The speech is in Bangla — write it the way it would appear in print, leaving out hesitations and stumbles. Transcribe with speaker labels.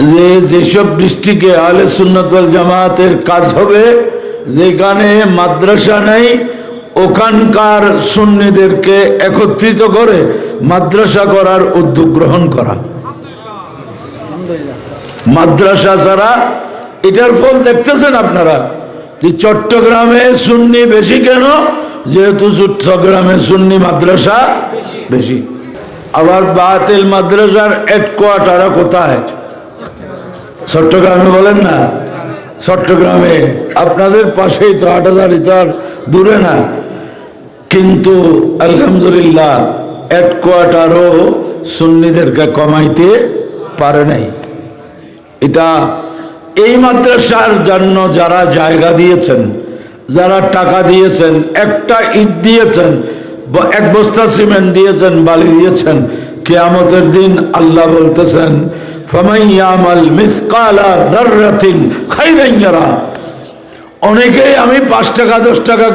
Speaker 1: যে যেসব ডিস্ট্রিক্টে আহলে সুন্নাত ওয়াল জামাতের কাজ হবে, যেখানে মাদ্রাসা নেই ওখানকার সুন্নিদেরকে একত্রিত করে মাদ্রাসা করার উদ্যোগ গ্রহণ করা। মাদ্রাসা ছাড়া এটার ফল দেখতেছেন আপনারা যে চট্টগ্রামে সুন্নি বেশি কেন? যেহেতু চট্টগ্রামে সুন্নি মাদ্রাসা বেশি। আবার বাতিল মাদ্রাসার হেডকোয়ার্টার কোথায়? চট্টগ্রামে। বলেন না চট্টগ্রামে, আপনাদের পাশেই তো, 8,000 তো আর দূরে না। কিন্তু আলহামদুলিল্লাহ হেডকোয়ার্টারও সুন্নিদেরকে কমাইতে পারে নাই। এটা এই মাদ্রাসার জন্য যারা জায়গা দিয়েছেন, যারা টাকা দিয়েছেন, একটা ইট দিয়েছেন, এক বস্তা সিমেন্ট দিয়েছেন, বালি দিয়েছেন, কিয়ামতের দিন আল্লাহ বলতেছেন ফামান ইয়ামাল মিসকালা যাররাতিন খায়রান ইয়ারা। অনেকেই আমি 5 টাকা 10 টাকা